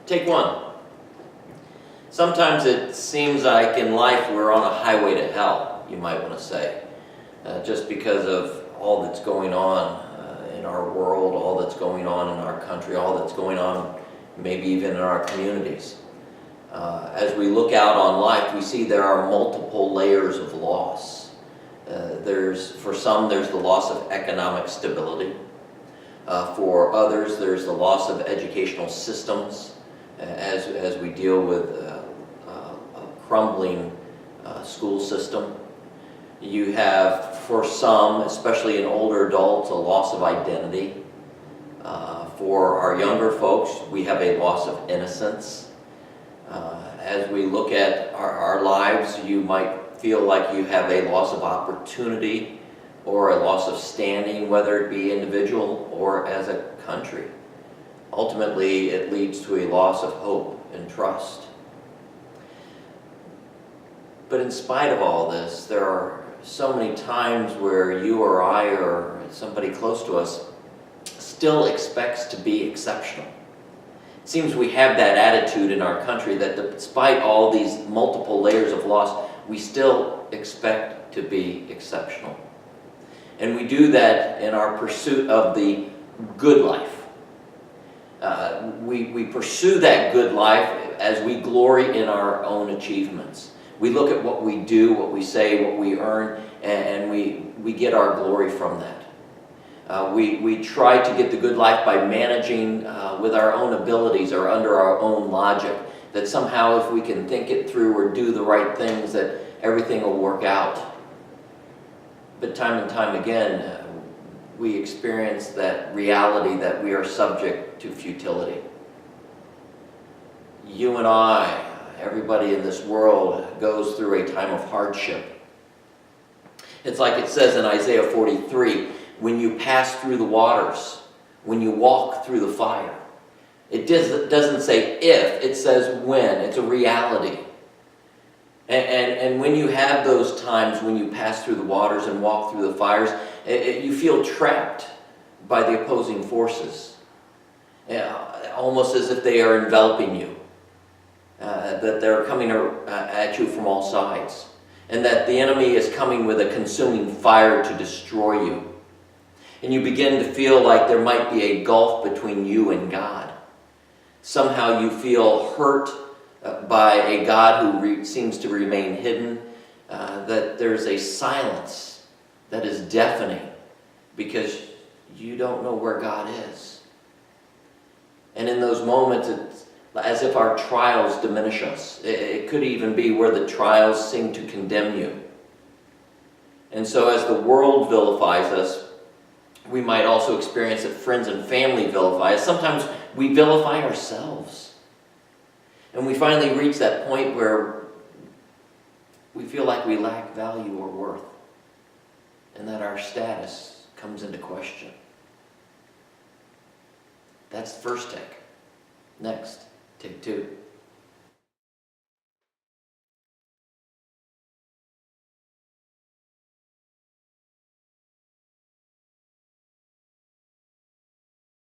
Take one. Sometimes it seems like in life we're on a highway to hell, you might want to say, just because of all that's going on in our world, all that's going on in our country, all that's going on maybe even in our communities. As we look out on life, we see there are multiple layers of loss. For some, there's the loss of economic stability. For others, there's the loss of educational systems as we deal with a crumbling school system. You have, for some, especially in older adults, a loss of identity. For our younger folks, we have a loss of innocence. As we look at our lives, you might feel like you have a loss of opportunity or a loss of standing, whether it be individual or as a country. Ultimately, it leads to a loss of hope and trust. But in spite of all this, there are so many times where you or I or somebody close to us still expects to be exceptional. It seems we have that attitude in our country that despite all these multiple layers of loss, we still expect to be exceptional. And we do that in our pursuit of the good life. We pursue that good life as we glory in our own achievements. We look at what we do, what we say, what we earn, and we get our glory from that. We try to get the good life by managing with our own abilities or under our own logic, that somehow if we can think it through or do the right things, that everything will work out. But time and time again, we experience that reality that we are subject to futility. You and I, everybody in this world, goes through a time of hardship. It's like it says in Isaiah 43, when you pass through the waters, when you walk through the fire. It doesn't say if, it says when. It's a reality. And when you have those times when you pass through the waters and walk through the fires, you feel trapped by the opposing forces. Almost as if they are enveloping you. That they're coming at you from all sides. And that the enemy is coming with a consuming fire to destroy you. And you begin to feel like there might be a gulf between you and God. Somehow you feel hurt by a God who seems to remain hidden, that there's a silence that is deafening because you don't know where God is. And in those moments, it's as if our trials diminish us. It could even be where the trials seem to condemn you. And so as the world vilifies us, we might also experience that friends and family vilify us. Sometimes we vilify ourselves. And we finally reach that point where we feel like we lack value or worth, and that our status comes into question. That's the first take. Next, take two.